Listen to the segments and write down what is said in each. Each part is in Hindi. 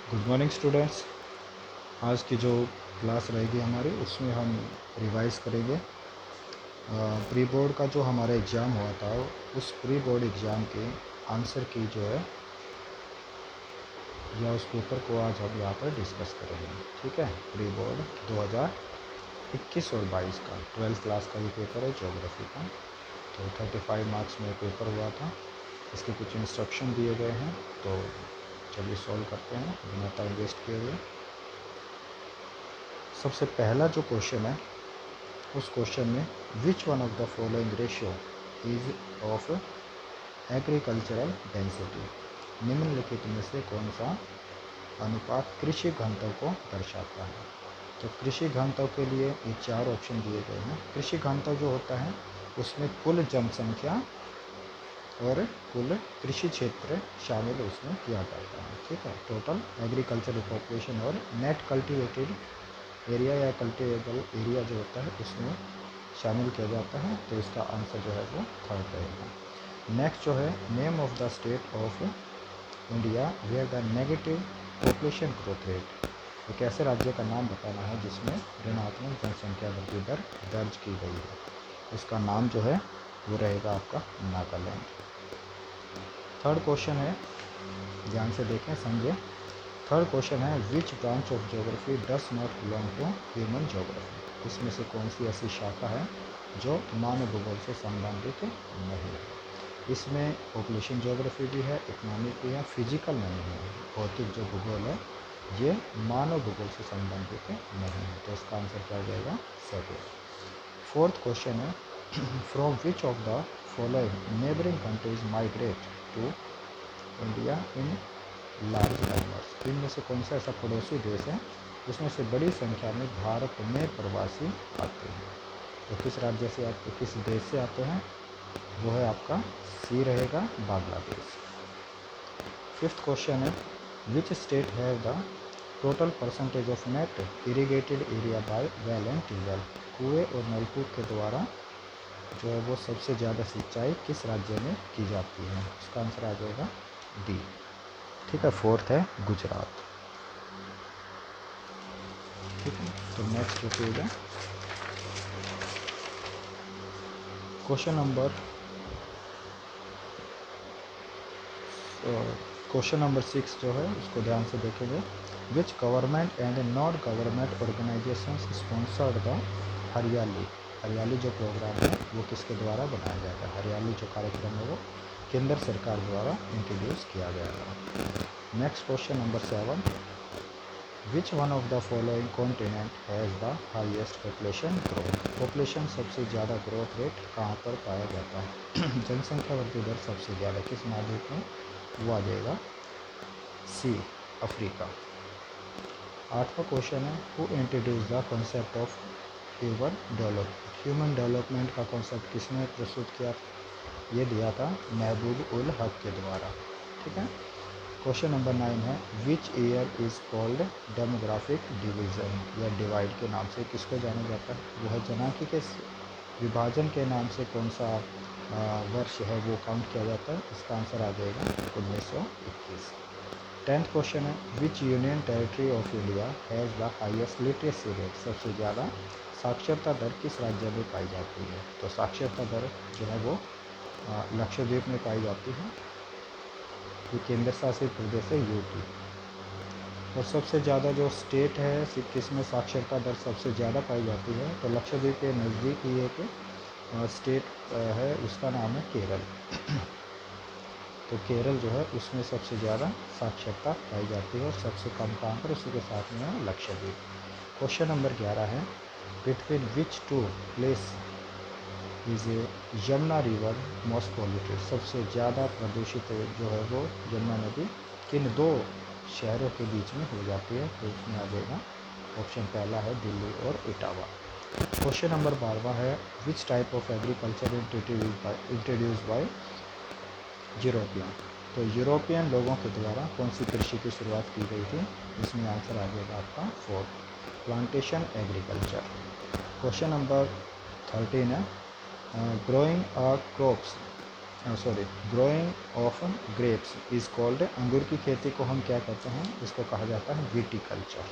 Good morning students. आज की जो क्लास रहेगी हमारी उसमें हम रिवाइज़ करेंगे प्री बोर्ड का जो हमारा एग्ज़ाम हुआ था। उस प्री बोर्ड एग्ज़ाम के आंसर की जो है या उस पेपर को आज हम यहाँ पर डिस्कस करेंगे। ठीक है, प्री बोर्ड 2021 और 22 का 12th क्लास का ये पेपर है ज्योग्राफी का। तो 35 मार्क्स में पेपर हुआ था। इसके कुछ इंस्ट्रक्शन दिए गए हैं, तो चलिए सॉल्व करते हैं बिना टाइम वेस्ट किए हुए। सबसे पहला जो क्वेश्चन है उस क्वेश्चन में which one of the following ratio is of agricultural density, निम्नलिखित में से कौन सा अनुपात कृषि घनत्व को दर्शाता है। तो कृषि घनत्व के लिए ये 4 ऑप्शन दिए गए हैं। कृषि घनत्व जो होता है उसमें कुल जनसंख्या और कुल कृषि क्षेत्र शामिल उसमें किया जाता है। ठीक है, टोटल एग्रीकल्चरल पॉपुलेशन और नेट कल्टिवेटेड एरिया या कल्टिवेबल एरिया जो होता है उसमें शामिल किया जाता है। तो इसका आंसर जो है वो थर्ड रहेगा। नेक्स्ट जो है name of the state of India where the negative population growth rate, एक ऐसे राज्य का नाम बताना है जिसमें ऋणात्मक जनसंख्या वृद्धि दर दर्ज की गई है। उसका नाम जो है वो रहेगा आपका नागालैंड। थर्ड क्वेश्चन है, ध्यान से देखें समझें। थर्ड क्वेश्चन है which branch of geography does not belong to human geography, इसमें से कौन सी ऐसी शाखा है जो मानव भूगोल से संबंधित नहीं है। इसमें पॉपुलेशन ज्योग्राफी भी है, इकोनॉमिक भी है, फिजिकल नहीं है। भौतिक जो भूगोल है ये मानव भूगोल से संबंधित नहीं है। तो इसका आंसर क्या हो जाएगा, सेकंड। फोर्थ क्वेश्चन है from which of the following neighbouring countries migrate to India in large numbers, इनमें से कौन सा ऐसा पड़ोसी देश है जिसमें से बड़ी संख्या में भारत में प्रवासी आते हैं। तो किस राज्य से आते, किस देश से आते हैं, वो है आपका सी रहेगा, बांग्लादेश। फिफ्थ क्वेश्चन है which state have the total percentage of net irrigated area by well and tubewell, कुएँ और नलकूप के द्वारा जो है वो सबसे ज़्यादा सिंचाई किस राज्य में की जाती है। इसका आंसर आ जाएगा डी। ठीक है, फोर्थ है गुजरात। ठीक है, तो नेक्स्ट जो पेज है क्वेश्चन नंबर 6 जो है उसको ध्यान से देखेंगे। Which government and non government organisation sponsored the Hariyali, Hariyali जो प्रोग्राम है वो किसके द्वारा बनाया गया था। हरियाली जो कार्यक्रम है वो केंद्र सरकार द्वारा इंट्रोड्यूस किया गया था। Next question number 7, which one of the following continent has the highest population growth, population सबसे ज़्यादा ग्रोथ रेट कहाँ पर पाया जाता है जनसंख्या वृद्धि दर सबसे ज़्यादा किस महाद्वीप में, वो आ जाएगा सी, अफ्रीका। आठवां क्वेश्चन है who introduce the concept of human development, human development का कॉन्सेप्ट किसने प्रस्तुत किया, ये दिया था महबूब उल हक के द्वारा। ठीक है, क्वेश्चन नंबर 9 है which year is called demographic division या डिवाइड के नाम से किसको जाना जाता है, वो है जनांकी के विभाजन के नाम से कौन सा वर्ष है वो काउंट किया जाता है। इसका आंसर आ जाएगा 1921। 10th क्वेश्चन है विच union territory of India has the highest literacy rate, सबसे ज़्यादा साक्षरता दर किस राज्य में पाई जाती है। तो साक्षरता दर जो है वो लक्षद्वीप में पाई जाती है। ये केंद्र शासित प्रदेश है यूटी। और सबसे ज़्यादा जो स्टेट है किस में साक्षरता दर सबसे ज़्यादा पाई जाती है, तो लक्षद्वीप के नज़दीक ही एक स्टेट है उसका नाम है केरल। तो केरल जो है उसमें सबसे ज़्यादा साक्षरता पाई जाती है और सबसे कम कहाँ पर, उसी के साथ में है लक्षद्वीप। क्वेश्चन नंबर 11 है between which two place is Yamuna river most polluted, सबसे ज़्यादा प्रदूषित जो है वो यमुना नदी किन दो शहरों के बीच में हो जाती है। तो उसमें आ जाएगा ऑप्शन पहला है दिल्ली और इटावा। क्वेश्चन नंबर 12 है which type of agriculture introduce by European, तो यूरोपियन लोगों के द्वारा कौन सी कृषि की शुरुआत की गई थी। इसमें आंसर आ जाएगा आपका fourth, plantation agriculture. Question number 13 है growing crops growing of grapes is called, अंगूर की खेती को हम क्या कहते हैं, इसको कहा जाता है विटिकल्चर।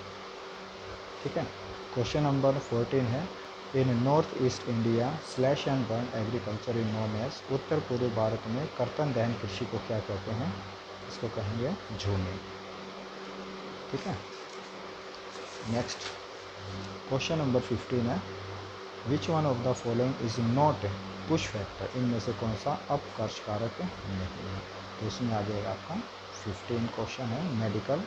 ठीक है। क्वेश्चन नंबर 14 है, in north east India slash and burn agriculture in known as, उत्तर पूर्वी भारत में कर्तन दहन कृषि को क्या कहते हैं, इसको कहेंगे झूमिंग। ठीक है। नेक्स्ट क्वेश्चन नंबर 15 है, which one of the following is not push factor, इनमें से कौन सा अपकर्ष कारक नहीं है। तो इसमें आ जाएगा आपका 15 क्वेश्चन है, मेडिकल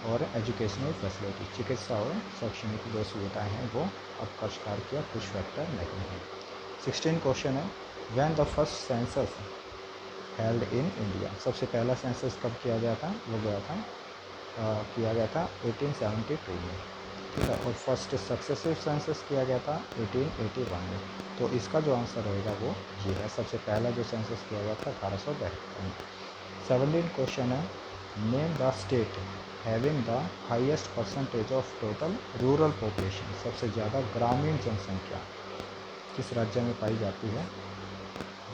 और एजुकेशनल फैसिलिटी, चिकित्सा और शैक्षणिक जो सुविधाएँ हैं वो अपकर्ष कारक या पुश फैक्टर नहीं है। 16 क्वेश्चन है, when the first census held in India, सबसे पहला सेंसस कब किया गया था, वो किया गया था 1872 में। ठीक है। और फर्स्ट सक्सेसिव सेंसस किया गया था 1881 में। तो इसका जो आंसर रहेगा वो ये है, सबसे पहला जो सेंसस किया गया था 1872 में। 17 क्वेश्चन है, name the state having the highest percentage of total rural population, सबसे ज़्यादा ग्रामीण जनसंख्या किस राज्य में पाई जाती है,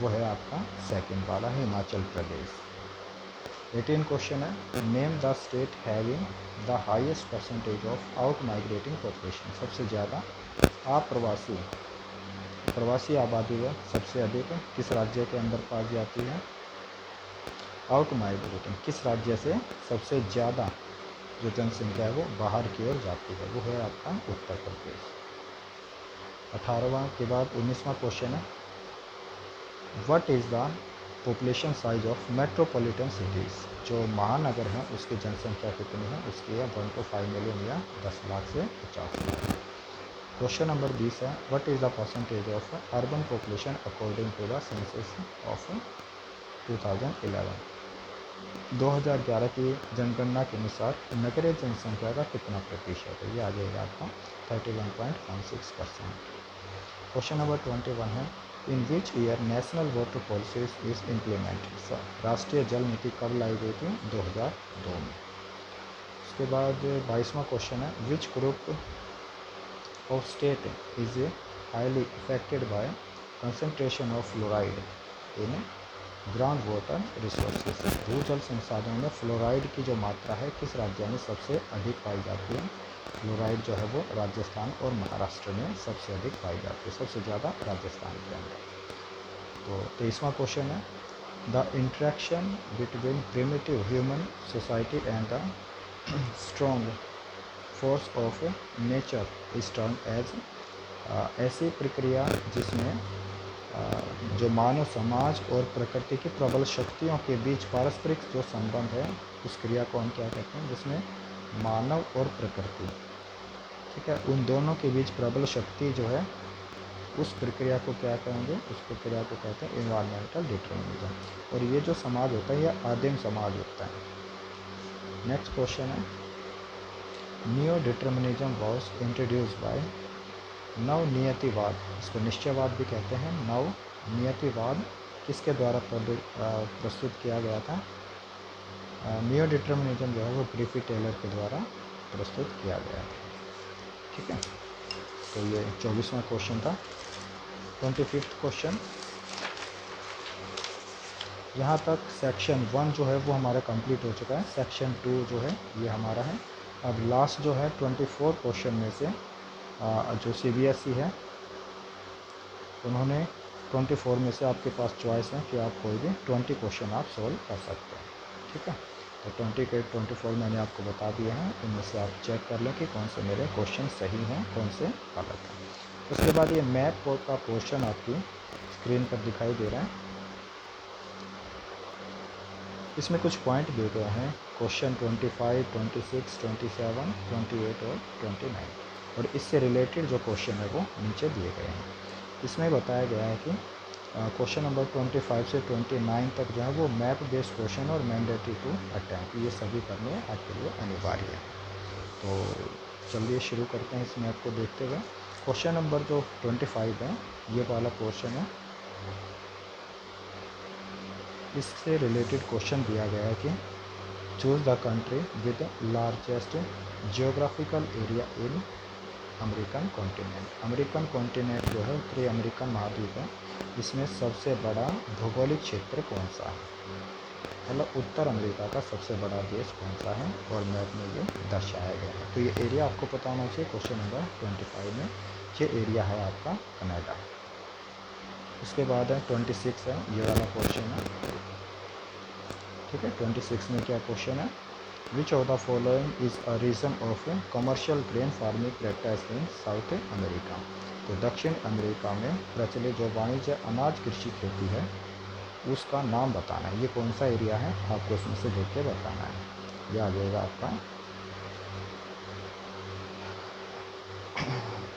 वो है आपका सेकंड वाला हिमाचल प्रदेश। 18 क्वेश्चन है, name the state having the highest percentage of out migrating population, सबसे ज़्यादा प्रवासी आबादी है सबसे अधिक किस राज्य के अंदर पाई जाती है, आउट माइग्रेटिंग किस राज्य से सबसे ज़्यादा जो जनसंख्या है वो बाहर की ओर जाती है, वो है आपका उत्तर प्रदेश। 18वां के बाद 19वां क्वेश्चन है, what is the population size of metropolitan cities, जो महानगर हैं उसकी जनसंख्या कितनी है, उसकी है 1 to 5 मिलियन या 10 लाख से 50 लाख। क्वेश्चन नंबर 20 है, what is the percentage of urban population according to the census of 2011, 2011 की जनगणना के अनुसार नगरीय जनसंख्या का कितना प्रतिशत है, ये आ जाएगा आपका 31.16%। क्वेश्चन नंबर 21 है, in which year national water policy is implemented, राष्ट्रीय जल नीति कब लाई गई थी, 2002 में। उसके बाद 22वां क्वेश्चन है, which group of state is highly affected by concentration of fluoride in ground water resources, भूजल संसाधनों में फ्लोराइड की जो मात्रा है किस राज्य में सबसे अधिक पाई जाती है, फ्लोराइड जो है वो राजस्थान और महाराष्ट्र में सबसे अधिक पाई जाती है, सबसे ज़्यादा राजस्थान के अंदर। तो 23वां क्वेश्चन है, the interaction between primitive human society and the strong force of nature is term as, ऐसी प्रक्रिया जिसमें जो मानव समाज और प्रकृति की प्रबल शक्तियों के बीच पारस्परिक जो संबंध है उस क्रिया को हम क्या कहते हैं, जिसमें मानव और प्रकृति, ठीक है, उन दोनों के बीच प्रबल शक्ति जो है उस प्रक्रिया को क्या कहेंगे, उस प्रक्रिया को कहते हैं इन्वायरमेंटल डिटर्मिनिज्म। और ये जो समाज होता है यह आदिम समाज होता है। नेक्स्ट क्वेश्चन है, new determinism was introduce by, नव नियतिवाद, इसको निश्चयवाद भी कहते हैं, नव नियतिवाद किसके द्वारा प्रस्तुत किया गया था, न्यू डिटर्मिनिज्म जो है वो ग्रिफिथ टेलर के द्वारा प्रस्तुत किया गया था। ठीक है। तो ये 24वां क्वेश्चन था। 25th क्वेश्चन, यहाँ तक सेक्शन 1 जो है वो हमारा कंप्लीट हो चुका है, सेक्शन 2 जो है ये हमारा है। अब लास्ट जो है 24 क्वेश्चन में से जो CBSE है उन्होंने 24 में से आपके पास चॉइस है कि आप कोई भी 20 क्वेश्चन आप सोल्व कर सकते हैं। ठीक है। तो 20 के 24 मैंने आपको बता दिए हैं, इनमें से आप चेक कर लें कि कौन से मेरे क्वेश्चन सही हैं, कौन से गलत हैं। उसके बाद ये मैप का पोर्शन आपकी स्क्रीन पर दिखाई दे रहा है, इसमें कुछ पॉइंट दिए गए हैं, क्वेश्चन 25, 26, 27, 28 और 29, और इससे रिलेटेड जो क्वेश्चन है वो नीचे दिए गए हैं। इसमें बताया गया है कि क्वेश्चन नंबर 25 से 29 तक जो है वो मैप बेस्ड क्वेश्चन और मैंडेटरी टू अटेम्प्ट, ये सभी करने आपके लिए अनिवार्य है। तो चलिए शुरू करते हैं इस मैप को देखते हुए। क्वेश्चन नंबर जो 25 है ये वाला क्वेश्चन है, इससे रिलेटेड क्वेश्चन दिया गया है कि choose the country with largest geographical area in American continent. American continent जो है उत्तरी अमेरिकन महाद्वीप है, इसमें सबसे बड़ा भौगोलिक क्षेत्र कौन सा है, मतलब उत्तर अमेरिका का सबसे बड़ा देश कौन सा है, और मैप में ये दर्शाया गया है। तो ये एरिया आपको पता होना चाहिए। क्वेश्चन नंबर 25 में ये एरिया है आपका कनाडा। उसके बाद है 26 है, ये वाला क्वेश्चन है, ठीक है। 26 में क्या क्वेश्चन है, which of the following is a region of commercial grain farming practice in South America. तो दक्षिण अमेरिका में प्रचलित जो वाणिज्य अनाज कृषि खेती है उसका नाम बताना है। ये कौन सा एरिया है आपको इसमें से देख के बताना है। ये आ जाएगा आपका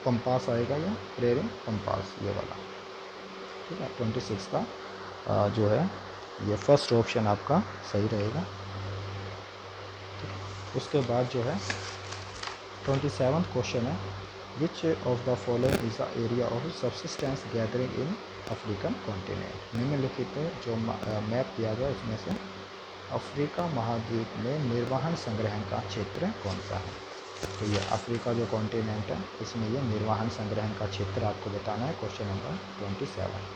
कंपास आएगा, या प्रेरी कंपास, ये वाला, ठीक है। 26 का जो है ये फर्स्ट ऑप्शन आपका सही रहेगा। उसके बाद जो है 27th क्वेश्चन है, which of the following is the area of subsistence gathering in African continent. निम्नलिखित जो मैप दिया गया उसमें से अफ्रीका महाद्वीप में निर्वहन संग्रहण का क्षेत्र कौन सा है। तो ये अफ्रीका जो कॉन्टिनेंट है इसमें ये निर्वहन संग्रहण का क्षेत्र आपको बताना है। Question number 27।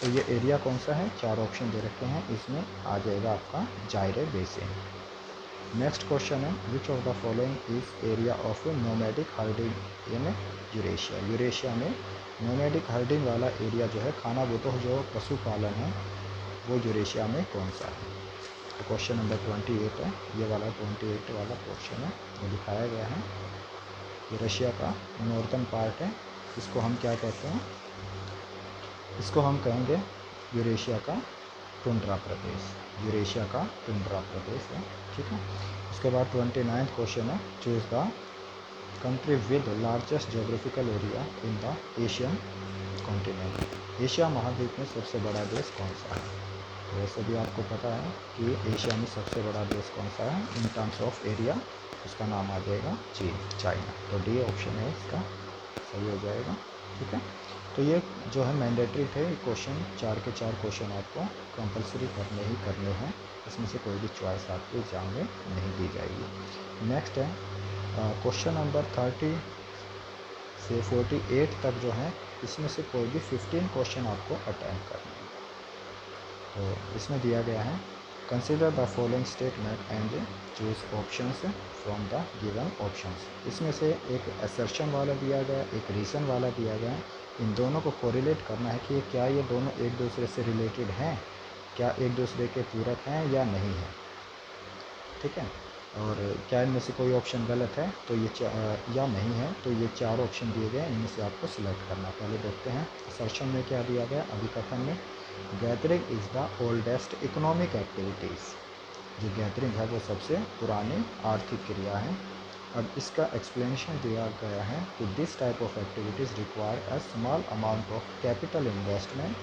तो ये एरिया कौन सा है, 4 ऑप्शन दे रखे हैं, इसमें आ जाएगा आपका जायरे बेसिन। नेक्स्ट क्वेश्चन है, which of the following is area of nomadic herding in Eurasia. Eurasia में नोमैडिक हर्डिंग वाला एरिया जो है, खानाबदोह जो पशुपालन है वो यूरेशिया में कौन सा है। तो क्वेश्चन नंबर 28 है, ये वाला 28 वाला क्वेश्चन है, ये दिखाया गया है। ये रशिया का नॉर्थन पार्ट है, इसको हम क्या कहते हैं, इसको हम कहेंगे यूरेशिया का टुंड्रा प्रदेश, यूरेशिया का टुंड्रा प्रदेश है, ठीक है। उसके बाद 29th क्वेश्चन है, choose the country with largest geographical area in the Asian continent. Asia महाद्वीप में सबसे बड़ा देश कौन सा है। तो वैसे भी आपको पता है कि एशिया में सबसे बड़ा देश कौन सा है इन टर्म्स ऑफ एरिया, उसका नाम आ जाएगा चीन, चाइना। तो डी ऑप्शन है इसका सही हो जाएगा, ठीक है। तो ये जो है मैंडेटरी थे क्वेश्चन, 4 के 4 क्वेश्चन आपको कंपलसरी करने ही करने हैं, इसमें से कोई भी चॉइस आपके एग्जाम में नहीं दी जाएगी। नेक्स्ट है क्वेश्चन नंबर 30 से 48 तक जो है, इसमें से कोई भी 15 क्वेश्चन आपको अटेम्प्ट करने हैं। तो इसमें दिया गया है, consider the following statement and choose options from the given options. इसमें से एक असर्शन वाला दिया गया, एक रीज़न वाला दिया गया। इन दोनों को कोरिलेट करना है कि क्या ये दोनों एक दूसरे से रिलेटेड हैं, क्या एक दूसरे के पूरक हैं या नहीं है, ठीक है। और क्या इनमें से कोई ऑप्शन गलत है तो ये या नहीं है, तो ये 4 ऑप्शन दिए गए, इनमें से आपको सिलेक्ट करना। पहले देखते हैं असर्शन में क्या दिया गया। अभिकथन में gathering is the oldest economic activities, जो गैदरिंग है वो सबसे पुरानी आर्थिक क्रिया है। अब इसका एक्सप्लेनेशन दिया गया है कि this type of activities require a small amount of capital investment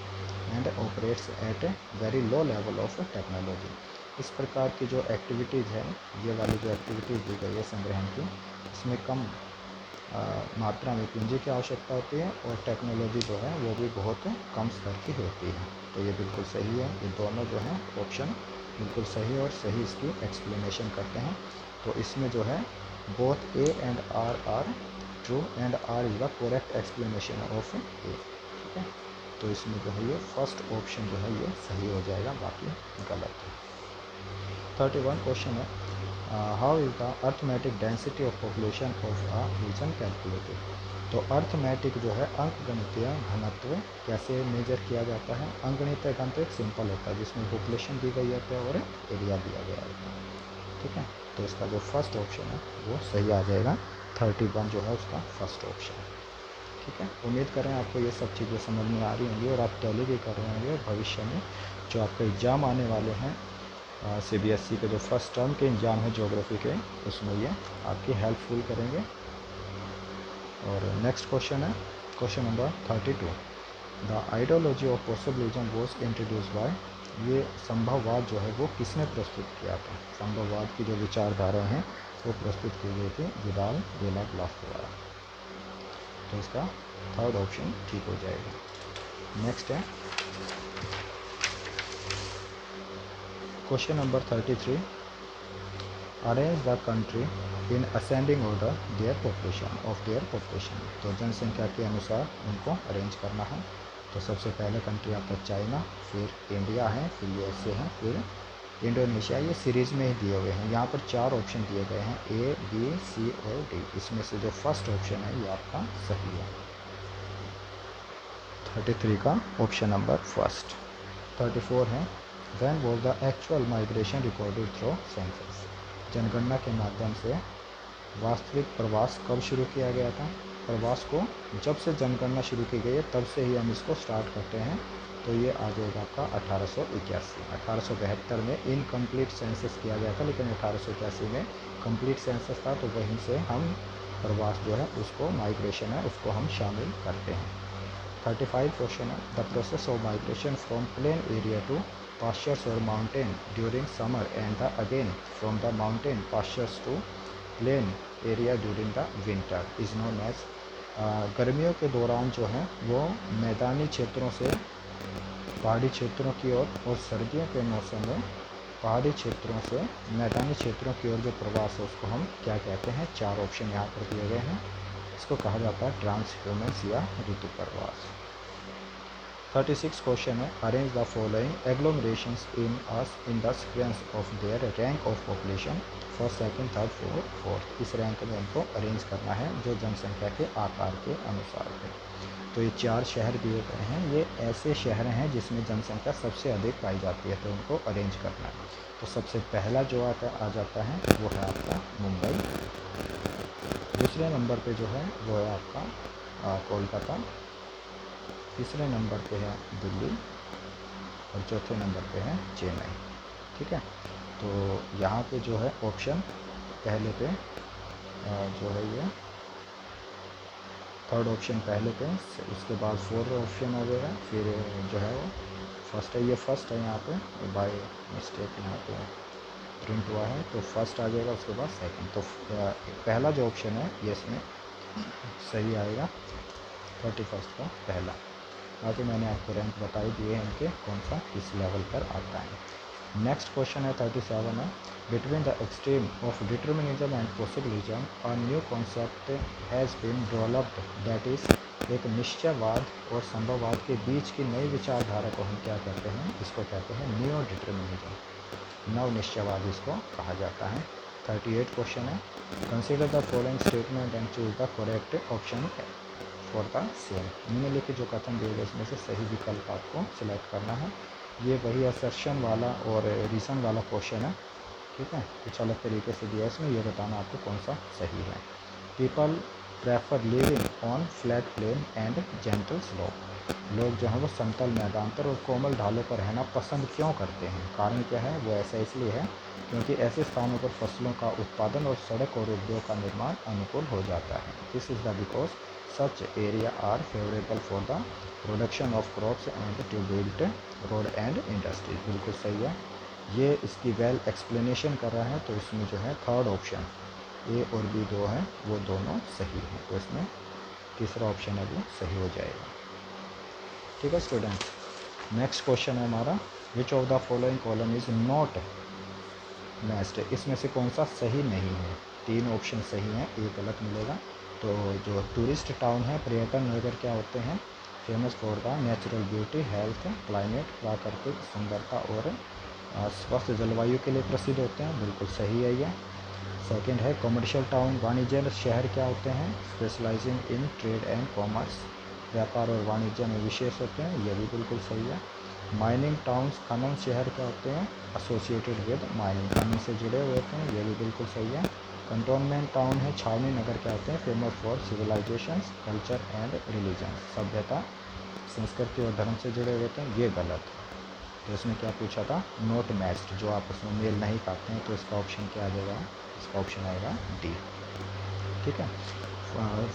and operates at a very low level of technology. इस प्रकार की जो एक्टिविटीज़ है, ये वाली जो एक्टिविटीज़ दी गई है संग्रहण की, इसमें कम मात्रा में पूंजी की आवश्यकता होती है और टेक्नोलॉजी जो है वो भी बहुत कम स्तर की होती है। तो ये बिल्कुल सही है, ये दोनों जो हैं ऑप्शन बिल्कुल सही और सही इसकी एक्सप्लेनेशन करते हैं। तो इसमें जो है both A and R are true and R is the correct explanation of A, ठीक है। तो इसमें जो है ये फर्स्ट ऑप्शन जो है ये सही हो जाएगा, बाकी गलत है। 31 क्वेश्चन है, how is the arithmetic density of population of a region calculated. तो अर्थमेटिक जो है अंकगणितीय घनत्व कैसे मेजर किया जाता है। अंकगणितीय घनत्व एक सिंपल होता है जिसमें पॉपुलेशन दी गई होती है और एरिया दिया गया होता है, ठीक है। तो इसका जो फर्स्ट ऑप्शन है वो सही आ जाएगा, 31 जो है उसका फर्स्ट ऑप्शन है, ठीक है। उम्मीद करें आपको ये सब चीज़ें समझ में आ रही होंगी और आप टैली भी कर रहे होंगे। भविष्य में जो आपके एग्ज़ाम आने वाले हैं CBSE के जो फर्स्ट टर्म के एग्ज़ाम है ज्योग्राफी के, उसमें ये आपकी हेल्पफुल करेंगे। और नेक्स्ट क्वेश्चन है question number 32, the ideology of possibilism was introduce by. ये संभववाद जो है वो किसने प्रस्तुत किया था। संभववाद की जो विचारधारा हैं वो प्रस्तुत की गई थी विडाल डेला ब्लास द्वारा। तो इसका थर्ड ऑप्शन ठीक हो जाएगा। नेक्स्ट है question number 33, arrange the country in ascending order their population. तो जनसंख्या के अनुसार उनको अरेंज करना है। तो सबसे पहले कंट्री आता है चाइना, फिर इंडिया है, फिर यूएसए है, फिर इंडोनेशिया। ये सीरीज़ में ही दिए हुए हैं। यहाँ पर 4 ऑप्शन दिए गए हैं, ए, बी, सी और डी। इसमें से जो फर्स्ट ऑप्शन है ये आपका सही है। 33 का ऑप्शन नंबर फर्स्ट। 34 है, when was the actual migration recorded through census. जनगणना के माध्यम से वास्तविक प्रवास कब शुरू किया गया था? प्रवास को जब से जनगणना शुरू की गई है तब से ही हम इसको स्टार्ट करते हैं। तो ये आ जाएगा आपका 1881। 1872 में इनकम्प्लीट सेंसस किया गया था, लेकिन 1881 में कंप्लीट सेंसस था, तो वहीं से हम प्रवास जो है उसको, माइग्रेशन है उसको हम शामिल करते हैं। 35 क्वेश्चन है, the process of migration from plain area to pastures or mountain during summer and again from the mountain pastures to plain area during the winter is known as. गर्मियों के दौरान जो है वो मैदानी क्षेत्रों से पहाड़ी क्षेत्रों की ओर, और सर्दियों के मौसम में पहाड़ी क्षेत्रों से मैदानी क्षेत्रों की ओर जो प्रवास है उसको हम क्या कहते हैं? 4 ऑप्शन यहाँ पर दिए गए हैं। इसको कहा जाता है ट्रांसह्यूमेंस या ऋतु प्रवास। 36 क्वेश्चन है, arrange the following agglomerations in the sequence of their rank of population first, second, third, fourth. इस रैंक में इनको अरेंज करना है जो जनसंख्या के आकार के अनुसार है। तो ये 4 शहर दिए गए हैं, ये ऐसे शहर हैं जिसमें जनसंख्या सबसे अधिक पाई जाती है, तो उनको अरेंज करना है। तो सबसे पहला जो आ जाता है वो है आपका मुंबई। दूसरे नंबर पे जो है वो है आपका कोलकाता। तीसरे नंबर पे है दिल्ली और चौथे नंबर पे है चेन्नई। ठीक है, तो यहाँ पे जो है ऑप्शन पहले पे जो है ये थर्ड ऑप्शन पहले पे, उसके बाद फोर्थ ऑप्शन हो गया, फिर जो है वो फर्स्ट है, ये फर्स्ट है यहाँ पे बाय मिस्टेक यहाँ पे प्रिंट हुआ है, तो फर्स्ट आ जाएगा, उसके बाद सेकंड। तो पहला जो ऑप्शन है ये इसमें सही आएगा, 31 का पहला। बाकी मैंने आपको रैंक बताई दिए हैं इनके, कौन सा किस लेवल पर आता है। नेक्स्ट क्वेश्चन है 37 है, between the extreme of determinism and possibilism a new concept has been developed, that is. एक निश्चयवाद और संभववाद के बीच की नई विचारधारा को हम क्या कहते हैं? इसको कहते हैं न्यू डिटर्मिनिज्म, नव निश्चयवाद इसको कहा जाता है। 38 क्वेश्चन है, consider the following statement and choose the correct option for the same. निम्नलिखित जो कथन दिए गए इसमें से सही विकल्प आपको सिलेक्ट करना है। ये वही असर्शन वाला और रीज़न वाला क्वेश्चन है। ठीक है, कुछ अलग तरीके से दिया है इसमें, ये बताना आपको कौन सा सही है। People prefer living on flat plain and gentle slope. लोग जो हैं वो समतल मैदान पर और कोमल ढालों पर रहना पसंद क्यों करते हैं? कारण क्या है? वो ऐसा इसलिए है क्योंकि ऐसे स्थानों पर फसलों का उत्पादन और सड़क और उद्योग का निर्माण अनुकूल हो जाता है। This is the because such area are favourable for the production of crops and to build road and industries. बिल्कुल सही है, ये इसकी वेल एक्सप्लेनेशन कर रहा है। तो इसमें जो है थर्ड ऑप्शन ए और बी दो हैं, वो दोनों सही हैं, तो इसमें तीसरा ऑप्शन है वो सही हो जाएगा। ठीक है स्टूडेंट्स, नेक्स्ट क्वेश्चन है हमारा, विच of the following column is not matched. इसमें से कौन सा सही नहीं है? 3 ऑप्शन सही हैं, एक गलत मिलेगा। तो जो टूरिस्ट टाउन है, पर्यटन नगर क्या होते हैं? Famous for the natural beauty, health, climate, प्राकृतिक सुंदरता और स्वस्थ जलवायु के लिए प्रसिद्ध होते हैं। बिल्कुल सही है ये। सेकंड है कमर्शियल टाउन, वाणिज्य शहर क्या होते हैं? Specialising in trade and commerce, व्यापार और वाणिज्य में विशेष होते हैं। ये भी बिल्कुल सही है। माइनिंग टाउन्स, खनन शहर क्या होते हैं? एसोसिएटेड विद माइनिंग, खनन से जुड़े हुए होते हैं। ये भी बिल्कुल सही है। कंटोनमेंट टाउन है, छावनी नगर क्या होते हैं? Famous for civilisation, culture and religion, सभ्यता, संस्कृति और धर्म से जुड़े हुए होते हैं। ये गलत है। तो इसमें क्या पूछा था? नॉट मैच्ड, जो आपस में मेल नहीं खाते हैं। तो इसका ऑप्शन क्या आ जाएगा? इसका ऑप्शन आएगा डी। ठीक है।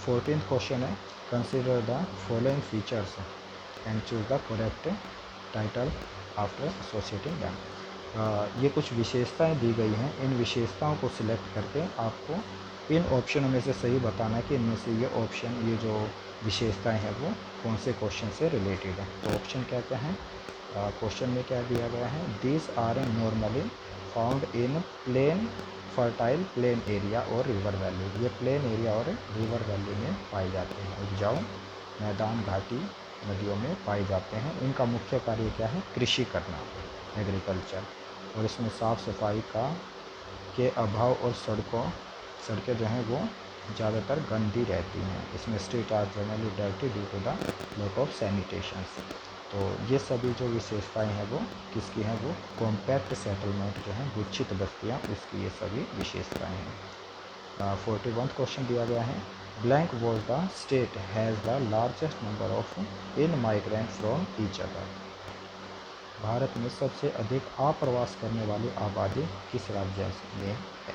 14th क्वेश्चन है, consider the following features and choose the correct title after associating them. ये कुछ विशेषताएं दी गई हैं, इन विशेषताओं को सिलेक्ट करके आपको इन ऑप्शनों में से सही बताना है कि इनमें से ये ऑप्शन, ये जो विशेषताएं हैं वो कौन से क्वेश्चन से रिलेटेड है। तो ऑप्शन क्या क्या हैं? क्वेश्चन में क्या दिया गया है? These are normally found in plain fertile plain area और रिवर वैली। ये प्लेन एरिया और रिवर वैली में पाए जाते हैं। उपजाऊ मैदान घाटी नदियों में पाए जाते हैं। इनका मुख्य कार्य क्या है? कृषि करना, एग्रीकल्चर। और इसमें साफ़ सफाई के अभाव और सड़कें जो हैं वो ज़्यादातर गंदी रहती हैं। इसमें street are generally dirty due to the lack of sanitation. तो ये सभी जो विशेषताएं हैं वो किसकी हैं? वो कॉम्पैक्ट सेटलमेंट जो हैं, गुच्छित बस्तियाँ, उसकी ये सभी विशेषताएं हैं। 41 क्वेश्चन दिया गया है, blank was the state has the largest number of in migrant from each other. Bharat में सबसे अधिक आप्रवास करने वाली आबादी किस राज्य में है?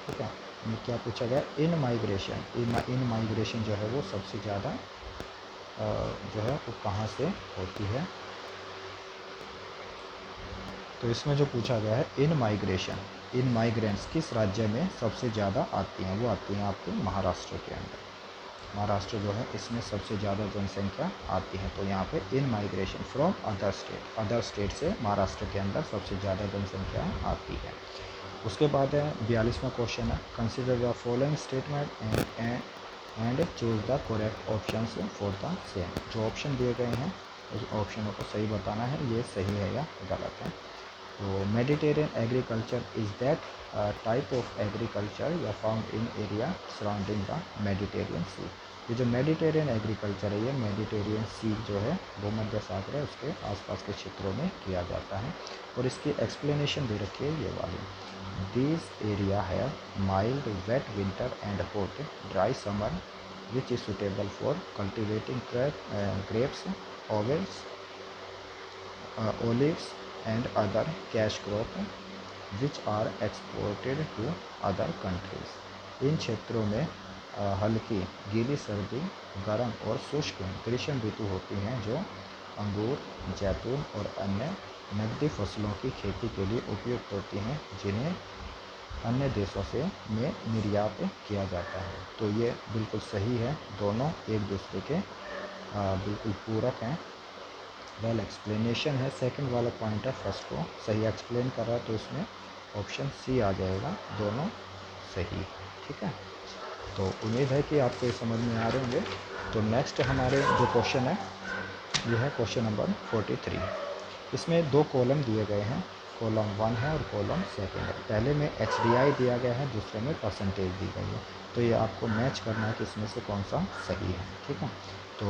ठीक है, ये क्या पूछा गया? इन माइग्रेशन, इन माइग्रेशन जो है वो सबसे ज़्यादा जो है वो कहाँ से होती है? तो इसमें जो पूछा गया है इन माइग्रेशन, इन माइग्रेंट्स किस राज्य में सबसे ज़्यादा आती हैं? वो आती हैं आपके महाराष्ट्र के अंदर। महाराष्ट्र जो है इसमें सबसे ज़्यादा जनसंख्या आती है। तो यहाँ पे इन माइग्रेशन फ्रॉम अदर स्टेट से महाराष्ट्र के अंदर सबसे ज़्यादा जनसंख्या आती है। उसके बाद है 42वां क्वेश्चन है, consider the following statement and choose the correct option for the same. जो ऑप्शन दिए गए हैं उस ऑप्शनों को सही बताना है, ये सही है या गलत है। तो Mediterranean agriculture is that type of agriculture या found in area surrounding the Mediterranean sea. ये जो मेडिटेरियन एग्रीकल्चर है, ये मेडिटेरियन सी जो है भूमध्य सागर है उसके आसपास के क्षेत्रों में किया जाता है। और इसकी एक्सप्लेनेशन दे रखी है ये वाली, दिस एरिया है mild wet winter and hot dry summer which is suitable for cultivating grapes, olives and other cash crop which are exported to other countries। इन क्षेत्रों में हल्की गीली सर्दी, गर्म और शुष्क ग्रीष्म ऋतु होती हैं जो अंगूर, जैतून और अन्य नकदी फसलों की खेती के लिए उपयुक्त होती हैं, जिन्हें अन्य देशों में निर्यात किया जाता है। तो ये बिल्कुल सही है, दोनों एक दूसरे के बिल्कुल पूरक हैं। वेल एक्सप्लेनेशन है, सेकंड वाला पॉइंट है, फर्स्ट को सही एक्सप्लेन कर रहा है, तो इसमें ऑप्शन सी आ जाएगा, दोनों सही। ठीक है, तो उम्मीद है कि आपको ये समझ में आ रहे होंगे। तो नेक्स्ट हमारे जो क्वेश्चन है ये है क्वेश्चन नंबर 43। इसमें दो कॉलम दिए गए हैं, कॉलम 1 है और कॉलम 2 है। पहले में HDI दिया गया है, दूसरे में परसेंटेज दी गई है। तो ये आपको मैच करना है कि इसमें से कौन सा सही है। ठीक है, तो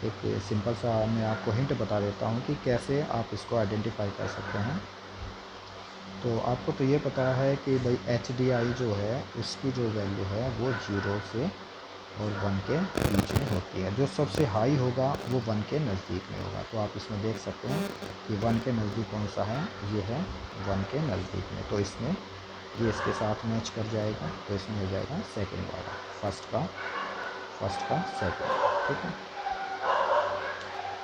एक सिंपल सा मैं आपको हिंट बता देता हूँ कि कैसे आप इसको आइडेंटिफाई कर सकते हैं। तो आपको तो ये पता है कि भाई HDI जो है उसकी जो वैल्यू है वो 0 से और 1 के बीच में होती है। जो सबसे हाई होगा वो 1 के नज़दीक में होगा। तो आप इसमें देख सकते हैं कि 1 के नज़दीक कौन सा है, ये है 1 के नज़दीक में। तो इसमें ये इसके साथ मैच कर जाएगा, तो इसमें हो जाएगा सेकंड वाला, फर्स्ट का सेकंड। ठीक है,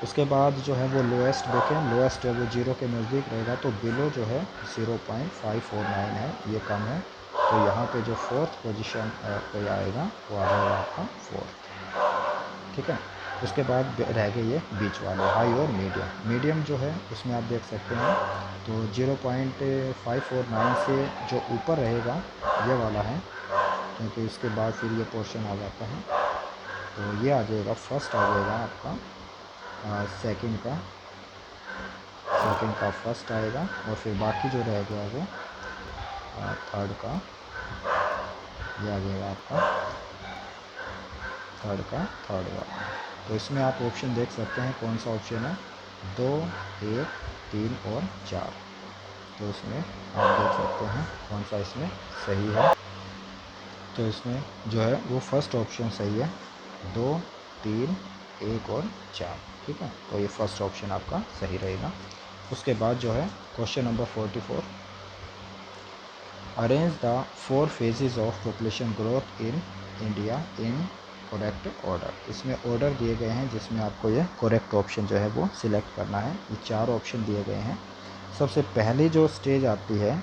उसके बाद जो है वो लोएस्ट देखें, लोएस्ट है वो 0 के नज़दीक रहेगा, तो बिलो जो है 0.549 है, ये कम है। तो यहाँ पे जो फोर्थ पोजीशन पे आएगा वो आ जाएगा आपका फोर्थ। ठीक है, उसके बाद रह गए ये बीच वाले हाई और मीडियम। मीडियम जो है उसमें आप देख सकते हैं तो 0.549 से जो ऊपर रहेगा ये वाला है, क्योंकि उसके बाद फिर ये पोर्शन आ जाता है। तो ये आ जाएगा, फर्स्ट आ जाएगा आपका सेकंड का फर्स्ट आएगा, और फिर बाकी जो रह गया वो थर्ड का, ये आ जाएगा आपका थर्ड वाला। तो इसमें आप ऑप्शन देख सकते हैं कौन सा ऑप्शन है, 2, 1, 3 और 4। तो इसमें आप देख सकते हैं कौन सा इसमें सही है। तो इसमें जो है वो फर्स्ट ऑप्शन सही है, 2, 3, 1 और 4। ठीक है, तो ये फर्स्ट ऑप्शन आपका सही रहेगा। उसके बाद जो है question number 44, arrange the 4 phases of population growth in India in correct order. इसमें ऑर्डर दिए गए हैं जिसमें आपको ये करेक्ट ऑप्शन जो है वो सिलेक्ट करना है। ये 4 ऑप्शन दिए गए हैं। सबसे पहली जो स्टेज आती है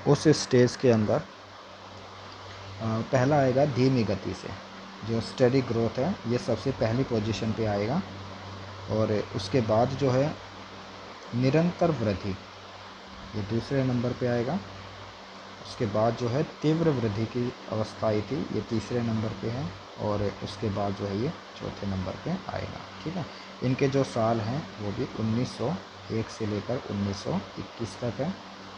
उस स्टेज के अंदर पहला आएगा धीमी गति से, जो स्टडी ग्रोथ है ये सबसे पहली पोजीशन पे आएगा। और उसके बाद जो है निरंतर वृद्धि, ये दूसरे नंबर पे आएगा। उसके बाद जो है तीव्र वृद्धि की अवस्था आई थी, ये तीसरे नंबर पे है, और उसके बाद जो है ये चौथे नंबर पे आएगा। ठीक है, इनके जो साल हैं वो भी 1901 से लेकर 1921 तक है।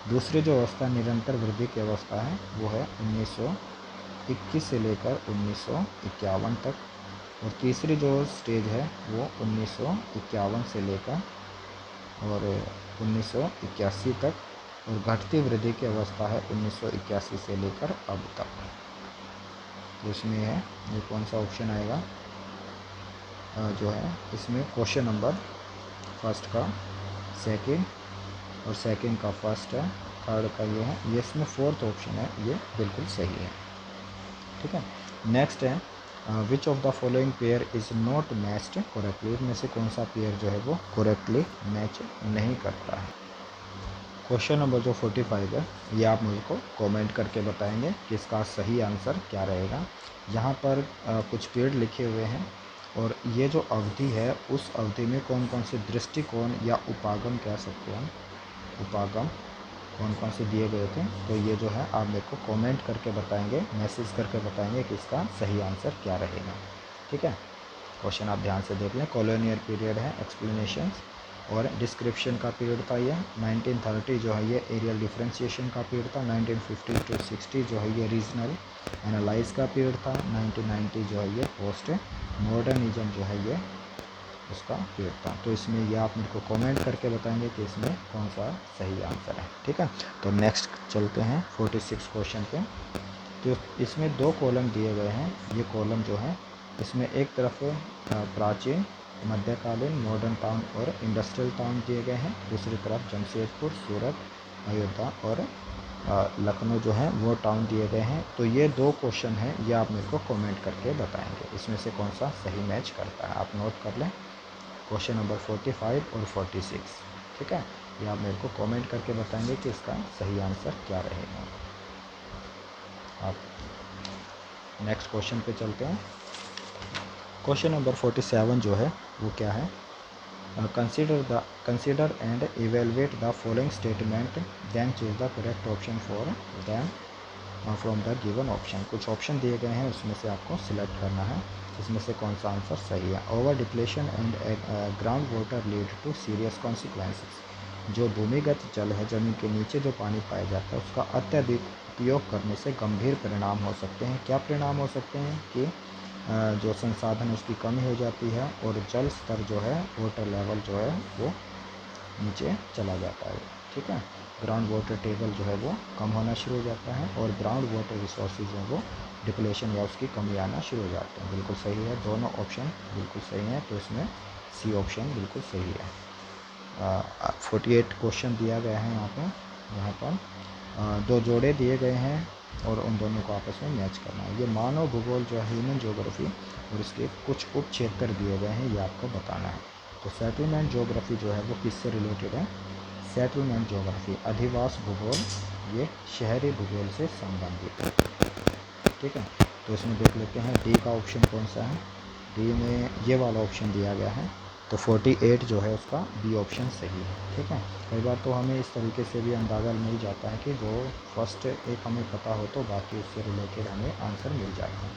दूसरी जो अवस्था निरंतर वृद्धि की अवस्था है वो है 1921 से लेकर 1951 तक, और तीसरी जो स्टेज है वो 1951 से लेकर और 1981 तक, और घटती वृद्धि की अवस्था है 1981 से लेकर अब तक। तो इसमें है ये कौन सा ऑप्शन आएगा, जो है इसमें क्वेश्चन नंबर फर्स्ट का सेकंड और सेकंड का फर्स्ट है, थर्ड का ये है, ये इसमें फोर्थ ऑप्शन है, ये बिल्कुल सही है। ठीक है, नेक्स्ट है which of the following pair is not matched correctly, इनमें से कौन सा पेयर जो है वो करेक्टली मैच नहीं करता है। क्वेश्चन नंबर जो 45 है ये आप मुझको कमेंट करके बताएंगे कि इसका सही आंसर क्या रहेगा। यहाँ पर कुछ पेड़ लिखे हुए हैं, और ये जो अवधि है उस अवधि में कौन कौन से दृष्टिकोण या उपागम कह सकते हैं, उपागम कौन कौन से दिए गए थे, तो ये जो है आप मेरे को कमेंट करके बताएंगे, मैसेज करके बताएंगे कि इसका सही आंसर क्या रहेगा। ठीक है, क्वेश्चन आप ध्यान से देख लें। कॉलोनियल पीरियड है, एक्सप्लेनेशंस और डिस्क्रिप्शन का पीरियड था ये। 1930 जो है ये एरियल डिफ्रेंशिएशन का पीरियड था। 1950 to 60 जो है ये रीजनल एनालाइज का पीरियड था। 1990 जो है ये पोस्ट मॉडर्निज्म जो है ये उसका पीरियड था। तो इसमें ये आप मेरे को कमेंट करके बताएंगे कि इसमें कौन सा सही आंसर है। ठीक है, तो नेक्स्ट चलते हैं 46 क्वेश्चन पे। तो इसमें दो कॉलम दिए गए हैं, ये कॉलम जो है इसमें एक तरफ प्राचीन मध्यकालीन मॉडर्न टाउन और इंडस्ट्रियल टाउन दिए गए हैं, दूसरी तरफ जमशेदपुर, सूरत, अयोध्या और लखनऊ जो है वो टाउन दिए गए हैं। तो ये दो क्वेश्चन हैं, ये आप मेरे को कमेंट करके बताएंगे इसमें से कौन सा सही मैच करता है। आप नोट कर लें क्वेश्चन नंबर 45 और 46। ठीक है, ये आप मेरे को कमेंट करके बताएंगे कि इसका सही आंसर क्या रहेगा। आप नेक्स्ट क्वेश्चन पे चलते हैं। क्वेश्चन नंबर 47 जो है वो क्या है, consider and evaluate the following statement then choose the correct option for them from the given option. कुछ ऑप्शन दिए गए हैं, उसमें से आपको सिलेक्ट करना है इसमें से कौन सा आंसर सही है। Over depletion and ground water lead to serious consequences, जो भूमिगत जल है, ज़मीन के नीचे जो पानी पाया जाता है उसका अत्यधिक उपयोग करने से गंभीर परिणाम हो सकते हैं। क्या परिणाम हो सकते हैं कि जो संसाधन उसकी कमी हो जाती है और जल स्तर जो है, वाटर लेवल जो है वो नीचे चला जाता है। ठीक है, ग्राउंड वाटर टेबल जो है वो कम होना शुरू हो जाता है और ग्राउंड वाटर रिसोर्सेज हैं वो डिप्लेशन या उसकी कमी आना शुरू हो जाते हैं। बिल्कुल सही है, दोनों ऑप्शन बिल्कुल सही हैं, तो इसमें सी ऑप्शन बिल्कुल सही है। 48 क्वेश्चन दिया गया है यहाँ पर दो जोड़े दिए गए हैं और उन दोनों को आपस में मैच करना है। ये मानव भूगोल जो है, ह्यूमन ज्योग्राफी, और इसके कुछ उप क्षेत्र दिए गए हैं, ये आपको बताना है। तो सेटलमेंट ज्योग्राफी जो है वो किससे रिलेटेड है, सेटलमेंट ज्योग्राफी अधिवास भूगोल, ये शहरी भूगोल से संबंधित है। ठीक है, तो इसमें देख लेते हैं डी का ऑप्शन कौन सा है। डी में ये वाला ऑप्शन दिया गया है, तो 48 जो है उसका बी ऑप्शन सही है। ठीक है, कई बार तो हमें इस तरीके से भी अंदाज़ा मिल जाता है कि जो फर्स्ट एक हमें पता हो तो बाकी उससे रिलेटेड हमें आंसर मिल जाता है।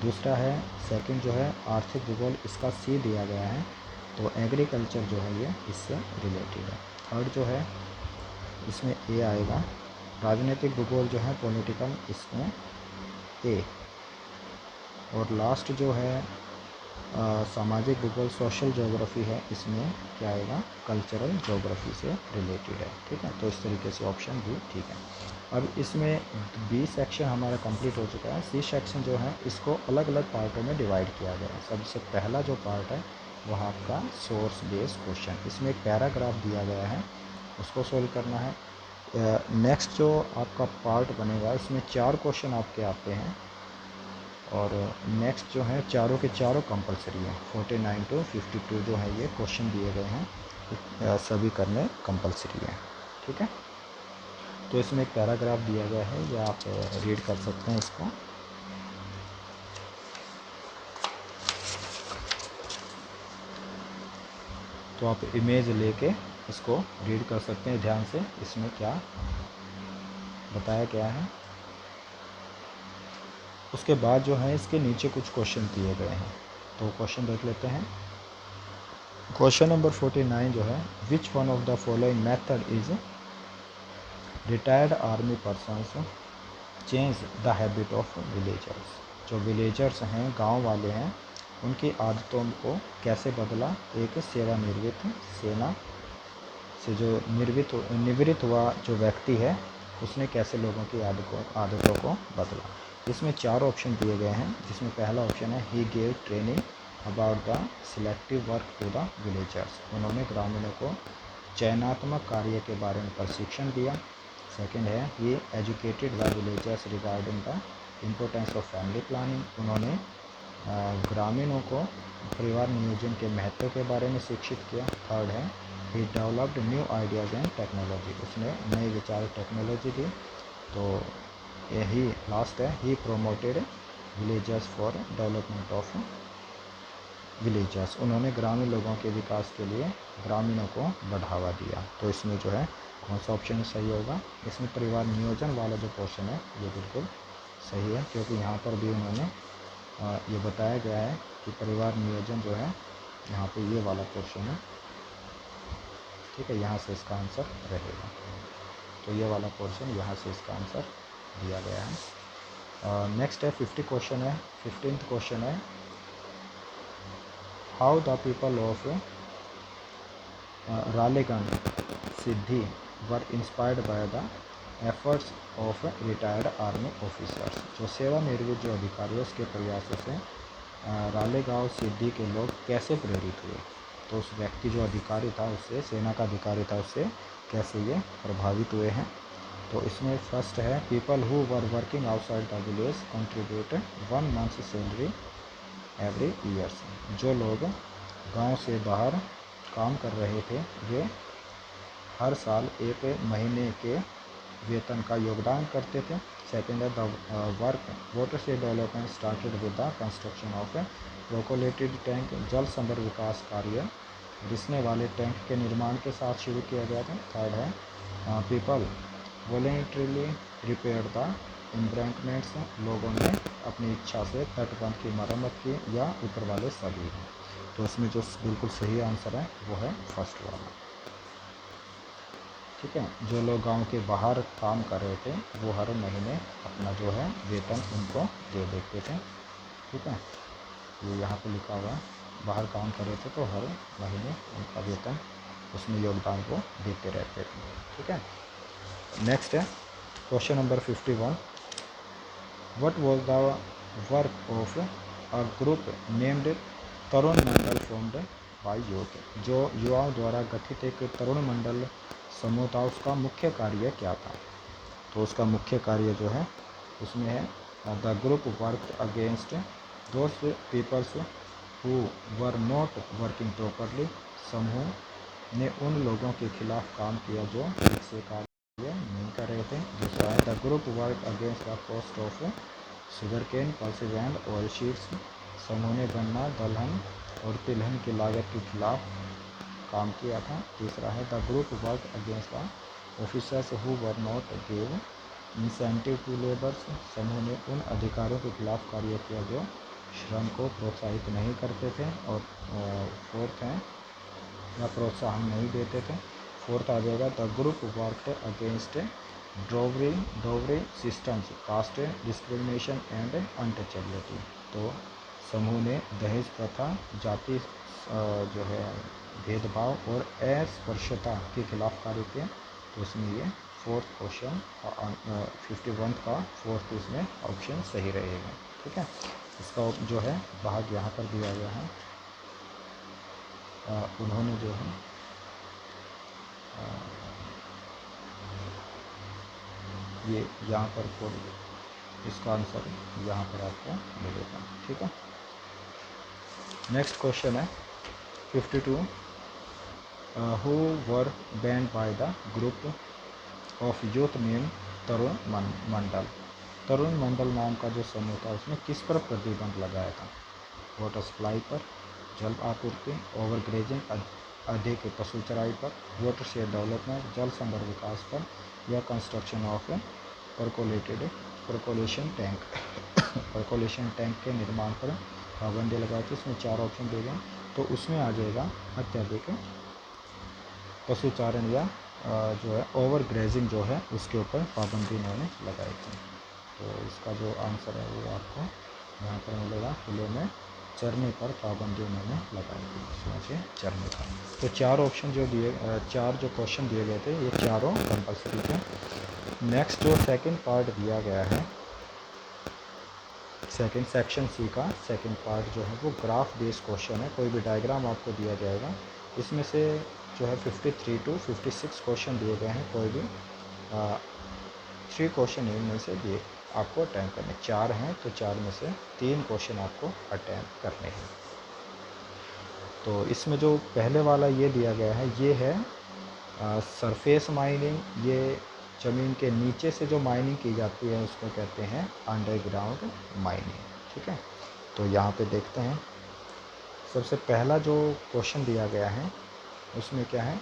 दूसरा है सेकंड जो है आर्थिक भूगोल, इसका सी दिया गया है, तो एग्रीकल्चर जो है ये इससे रिलेटेड है। थर्ड जो है इसमें ए आएगा, राजनीतिक भूगोल जो है पॉलिटिकल, इसमें ए, और लास्ट जो है सामाजिक भूगोल सोशल ज्योग्राफी है, इसमें क्या आएगा, कल्चरल ज्योग्राफी से रिलेटेड है। ठीक है, तो इस तरीके से ऑप्शन भी ठीक है। अब इसमें बी सेक्शन हमारा कंप्लीट हो चुका है। सी सेक्शन जो है इसको अलग अलग पार्टों में डिवाइड किया गया है। सबसे पहला जो पार्ट है वह आपका सोर्स बेस्ड क्वेश्चन, इसमें एक पैराग्राफ दिया गया है, उसको सोल्व करना है। नेक्स्ट जो आपका पार्ट बनेगा इसमें 4 क्वेश्चन आपके आते हैं, और नेक्स्ट जो है चारों के चारों कंपलसरी है। 49 to 52 जो है ये क्वेश्चन दिए गए हैं, सभी करने कंपलसरी है। ठीक है, तो इसमें एक पैराग्राफ दिया गया है, या आप रीड कर सकते हैं इसको। तो आप इमेज लेके इसको रीड कर सकते हैं ध्यान से, इसमें क्या बताया गया है। उसके बाद जो है इसके नीचे कुछ क्वेश्चन दिए गए हैं, तो क्वेश्चन देख लेते हैं। क्वेश्चन नंबर 49 जो है, which one of the following method is retired army persons change the habit of villagers. जो विलेजर्स हैं, गांव वाले हैं, उनकी आदतों को कैसे बदला। एक सेवानिवृत्त सेना से जो निवृत्त हुआ जो व्यक्ति है, उसने कैसे लोगों की आदतों को बदला। इसमें 4 ऑप्शन दिए गए हैं, जिसमें पहला ऑप्शन है he gave training about the selective work to the villagers. उन्होंने ग्रामीणों को चयनात्मक कार्य के बारे में प्रशिक्षण दिया। सेकंड है he educated the villagers regarding the importance of family planning. उन्होंने ग्रामीणों को परिवार नियोजन के महत्व के बारे में शिक्षित किया। थर्ड है he developed new ideas and technology. उसने नए विचार टेक्नोलॉजी दी। तो यही लास्ट है he promoted villagers for development of villagers. उन्होंने ग्रामीण लोगों के विकास के लिए ग्रामीणों को बढ़ावा दिया। तो इसमें जो है कौन सा ऑप्शन सही होगा। इसमें परिवार नियोजन वाला जो क्वेश्चन है ये बिल्कुल सही है, क्योंकि यहाँ पर भी उन्होंने ये बताया गया है कि परिवार नियोजन जो है यहाँ पे ये वाला क्वेश्चन है, ठीक है, यहाँ से इसका आंसर रहेगा। तो ये वाला क्वेश्चन यहाँ से इसका आंसर दिया गया है। नेक्स्ट है 50 क्वेश्चन है। 15th क्वेश्चन है how the people of Ralegan Siddhi were inspired by the efforts of retired army officers. जो सेवानिवृत्त जो अधिकारी है उसके प्रयासों से रालेगांव सिद्धि के लोग कैसे प्रेरित हुए। तो उस व्यक्ति जो अधिकारी था, उससे सेना का अधिकारी था, उससे कैसे ये प्रभावित हुए हैं। तो इसमें फर्स्ट है people who were working outside the village contribute 1 month salary every years. जो लोग गांव से बाहर काम कर रहे थे, वे हर साल 1 महीने के वेतन का योगदान करते थे। सेकेंड है the work watershed development started with the construction of लोकोलेटेड टैंक। जल संभर विकास कार्य रिसने वाले टैंक के निर्माण के साथ शुरू किया गया था। थर्ड है पीपल वॉलेंटरीली रिपेयर द एम्ब्रैंकमेंट्स। लोगों ने अपनी इच्छा से तटबंध की मरम्मत की, या ऊपर वाले सभी हैं। तो इसमें जो बिल्कुल सही आंसर है वो है फर्स्ट वाला, ठीक है। जो लोग गांव के बाहर काम कर रहे थे वो हर महीने अपना जो है वेतन उनको दे देते थे, ठीक है। ये यहाँ पे लिखा हुआ है, बाहर काम कर रहे थे तो हर महीने उनका वेतन उसमें योगदान को देते रहते थे, ठीक है। नेक्स्ट है question number 51 what was the work of a group named Tarun Mandal formed by youth. जो युवाओं द्वारा गठित एक तरुण मंडल समूह था, उसका मुख्य कार्य क्या था। तो उसका मुख्य कार्य जो है उसमें है the group worked against those peoples who were not working properly. समूह ने उन लोगों के खिलाफ काम किया जो ठीक से कार्य नहीं कर रहे थे। दूसरा है the group work against the cost of sugar cane pulses and oil seeds. समूह ने गन्ना, दलहन और तिलहन की लागत के खिलाफ काम किया था। तीसरा है the group work against the officers who were not give incentive to labours. समूह ने उन अधिकारियों के खिलाफ कार्य किया जो श्रम को प्रोत्साहित नहीं करते थे। और फोर्थ है या प्रोत्साहन नहीं देते थे। फोर्थ आ जाएगा the group work against dowry systems, caste discrimination and untouchability. तो समूह ने दहेज प्रथा, जाति जो है भेदभाव और अस्पृश्यता के खिलाफ कार्य किया। तो इसमें ये फोर्थ क्वेश्चन 51 का फोर्थ इसमें ऑप्शन सही रहेगा, ठीक है। इसका जो है भाग यहाँ पर दिया गया है। उन्होंने जो है ये यहाँ पर कोड इसका आंसर यहाँ पर आपको मिलेगा, ठीक है। नेक्स्ट क्वेश्चन है 52 who were banned by the group of youth name Tarun Mandal. Tarun Mandal नाम का जो समूह था उसने किस पर प्रतिबंध लगाया था। वाटर सप्लाई पर, जल आपूर्ति, ओवरग्रेजिंग अधिक पशु चराई पर, वाटर शेड डेवलपमेंट, जल संभर विकास पर, या construction of percolation tank percolation tank के निर्माण पर पाबंदी लगाई थी। इसमें 4 ऑप्शन दिए गए, तो उसमें आ जाएगा अत्यधिक पशुचारण या जो है ओवर ग्रेजिंग जो है उसके ऊपर पाबंदी उन्होंने लगाई थी। तो इसका जो आंसर है वो आपको यहाँ पर मिलेगा, खुले में चरने पर पाबंदी उन्होंने लगाई थी, सोचे चरने का। तो 4 ऑप्शन जो दिए 4 जो क्वेश्चन दिए गए थे ये चारों कंपलसरी थे। नेक्स्ट जो सेकंड पार्ट दिया गया है, सेकंड सेक्शन सी का सेकंड पार्ट जो है वो ग्राफ बेस्ड क्वेश्चन है। कोई भी डायग्राम आपको दिया जाएगा, इसमें से जो है 53 to 56 क्वेश्चन दिए गए हैं। कोई भी 3 क्वेश्चन इनमें से दिए आपको अटैम्प्ट करने, 4 हैं तो 4 में से 3 क्वेश्चन आपको अटैम्प्ट करने हैं। तो इसमें जो पहले वाला ये दिया गया है ये है सरफेस माइनिंग। ये ज़मीन के नीचे से जो माइनिंग की जाती है उसको कहते हैं अंडरग्राउंड माइनिंग। ठीक है, तो यहाँ पे देखते हैं सबसे पहला जो क्वेश्चन दिया गया है उसमें क्या है,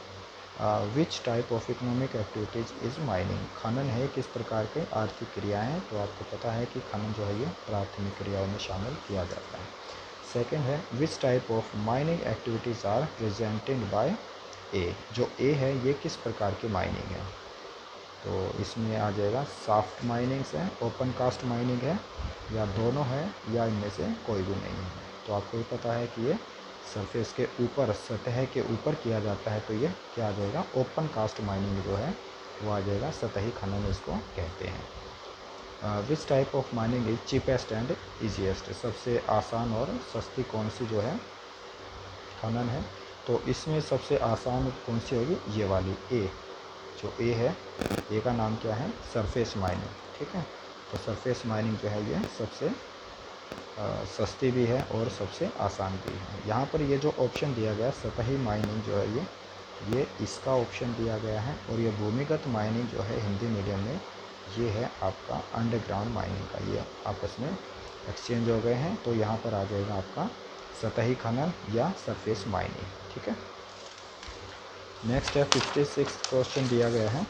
which type of economic activities is mining. खनन है किस प्रकार के आर्थिक क्रियाएँ, तो आपको पता है कि खनन जो है ये प्राथमिक क्रियाओं में शामिल किया जाता है। सेकंड है which type of mining activities are presented by A. जो ए है ये किस प्रकार की माइनिंग है, तो इसमें आ जाएगा सॉफ्ट माइनिंग्स है, ओपन कास्ट माइनिंग है, या दोनों है, या इनमें से कोई भी नहीं है। तो आपको भी पता है कि ये सरफेस के ऊपर, सतह के ऊपर किया जाता है, तो ये क्या आ जाएगा, ओपन कास्ट माइनिंग जो है वो आ जाएगा, सतही खनन इसको कहते हैं। विच type of mining is cheapest and easiest. सबसे आसान और सस्ती कौन सी जो है खनन है, तो इसमें सबसे आसान कौन सी होगी, ये वाली ए। जो ए है, ए का नाम क्या है, सरफेस माइनिंग। ठीक है, तो सरफेस माइनिंग जो है ये सबसे सस्ती भी है और सबसे आसान भी है। यहाँ पर ये जो ऑप्शन दिया गया सतही माइनिंग जो है ये इसका ऑप्शन दिया गया है, और ये भूमिगत माइनिंग जो है हिंदी मीडियम में ये है आपका अंडरग्राउंड माइनिंग का। ये आपस में एक्सचेंज हो गए हैं, तो यहाँ पर आ जाएगा आपका सतही खनन या सरफेस माइनिंग। ठीक है, नेक्स्ट है 56 क्वेश्चन दिया गया है,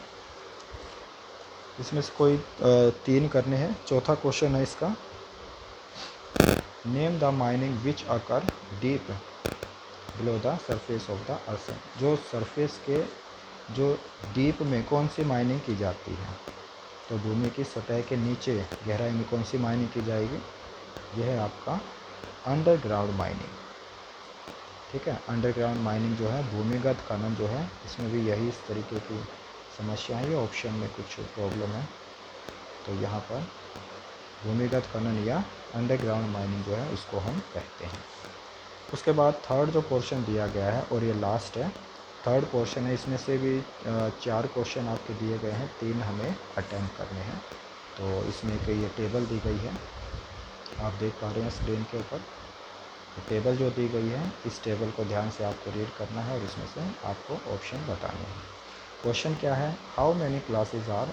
इसमें से कोई 3 करने हैं। चौथा क्वेश्चन है इसका, name the mining which occur deep below the surface of the earth. जो सरफेस के जो डीप में कौन सी माइनिंग की जाती है, तो भूमि की सतह के नीचे गहराई में कौन सी माइनिंग की जाएगी, यह है आपका अंडरग्राउंड माइनिंग। ठीक है, अंडरग्राउंड माइनिंग जो है भूमिगत खनन जो है, इसमें भी यही इस तरीके की समस्या है, ये ऑप्शन में कुछ प्रॉब्लम है, तो यहाँ पर भूमिगत खनन या अंडरग्राउंड माइनिंग जो है उसको हम कहते हैं। उसके बाद थर्ड जो पोर्शन दिया गया है और ये लास्ट है, थर्ड पोर्शन है, इसमें से भी 4 क्वेश्चन आपके दिए गए हैं, 3 हमें अटेम्प्ट करने हैं। तो इसमें एक ये टेबल दी गई है, आप देख पा रहे हैं स्क्रीन के ऊपर। टेबल जो दी गई है इस टेबल को ध्यान से आपको रीड करना है और इसमें से आपको ऑप्शन बताने हैं। क्वेश्चन क्या है, how many classes are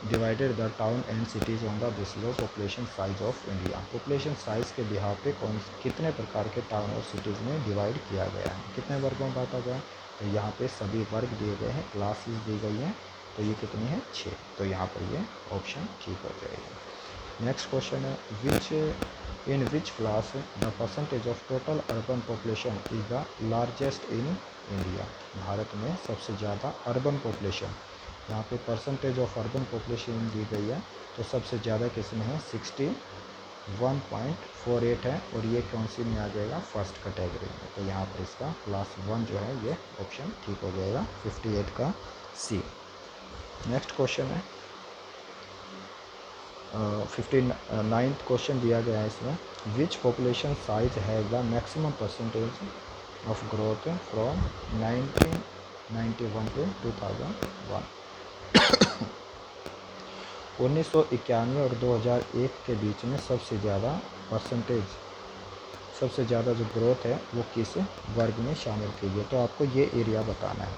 divided the town and cities on the basis of population size of India. Population size के बिहार पे कितने प्रकार के टाउन और सिटीज़ में डिवाइड किया गया है, कितने वर्गों में बांटा गया है, तो यहाँ पे सभी वर्ग दिए गए हैं, क्लासेस दी गई हैं, तो ये कितनी है, 6। तो यहाँ पर ये ऑप्शन ठीक हो जाएगा। नेक्स्ट क्वेश्चन है in which class the percentage of total urban population is the largest in India. भारत में सबसे ज़्यादा अर्बन पॉपुलेशन, यहाँ पे परसेंटेज ऑफ अर्बन पॉपुलेशन दी गई है, तो सबसे ज़्यादा किस में है, 61.48 है, और ये कौन सी में आ जाएगा, फर्स्ट कैटेगरी में। तो यहाँ पर इसका क्लास 1 जो है ये ऑप्शन ठीक हो जाएगा, 58 का सी। नेक्स्ट क्वेश्चन है 59th क्वेश्चन दिया गया है इसमें, which population size has the maximum percentage of growth from 1991 to 2001। 1991 और 2001 के बीच में सबसे ज़्यादा परसेंटेज, सबसे ज़्यादा जो ग्रोथ है वो किस वर्ग में शामिल की है, तो आपको ये एरिया बताना है।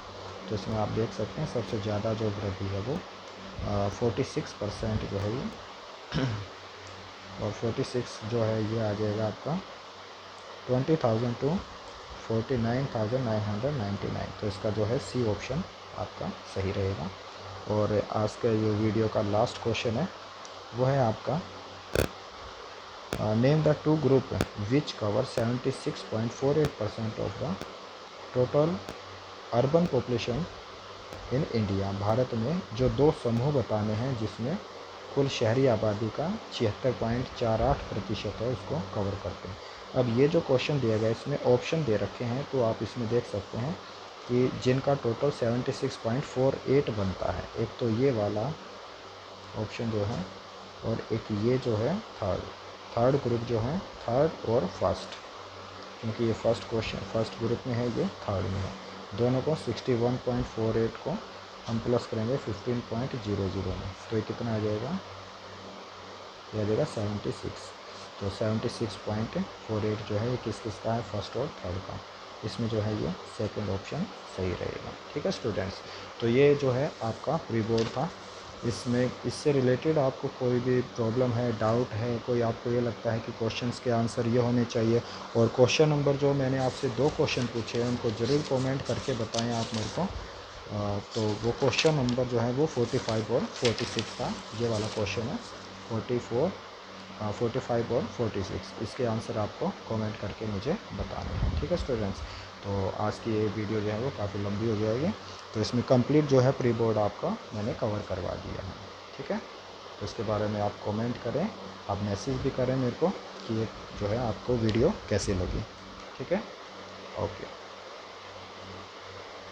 तो इसमें आप देख सकते हैं सबसे ज़्यादा जो वृद्धि है वो 46% जो है ये और 46 जो है ये आ जाएगा आपका 20,000 टू 49,999। तो इसका जो है सी ऑप्शन आपका सही रहेगा। और आज का जो वीडियो का लास्ट क्वेश्चन है वो है आपका name the two group which cover 76.48% of the total urban population in India. भारत में जो दो समूह बताने हैं जिसमें कुल शहरी आबादी का 76.48% है उसको कवर करते हैं। अब ये जो क्वेश्चन दिया गया है इसमें ऑप्शन दे रखे हैं, तो आप इसमें देख सकते हैं कि जिनका टोटल 76.48 बनता है, एक तो ये वाला ऑप्शन जो है और एक ये जो है थर्ड ग्रुप जो है, थर्ड और फर्स्ट, क्योंकि ये फर्स्ट ग्रुप में है, ये थर्ड में है। दोनों को 61.48 को हम प्लस करेंगे 15.00 में, तो ये कितना आ जाएगा, ये आ जाएगा 76। तो 76.48 जो है ये किस किसका है, फर्स्ट और थर्ड का। इसमें जो है ये सेकंड ऑप्शन सही रहेगा। ठीक है स्टूडेंट्स, तो ये जो है आपका प्री बोर्ड था। इसमें इससे रिलेटेड आपको कोई भी प्रॉब्लम है, डाउट है, कोई आपको ये लगता है कि क्वेश्चंस के आंसर ये होने चाहिए, और क्वेश्चन नंबर जो मैंने आपसे 2 क्वेश्चन पूछे हैं उनको ज़रूर कमेंट करके बताएं आप मेरे को। तो वो क्वेश्चन नंबर जो है वो 45 और 46 का ये वाला क्वेश्चन है, 45 और 46, इसके आंसर आपको कमेंट करके मुझे बताने हैं। ठीक है स्टूडेंट्स, तो आज की ये वीडियो जो है वो काफ़ी लंबी हो जाएगी, तो इसमें कंप्लीट जो है प्री बोर्ड आपका मैंने कवर करवा दिया है। ठीक है, तो इसके बारे में आप कमेंट करें, आप मैसेज भी करें मेरे को कि ये जो है आपको वीडियो कैसी लगी। ठीक है, ओके।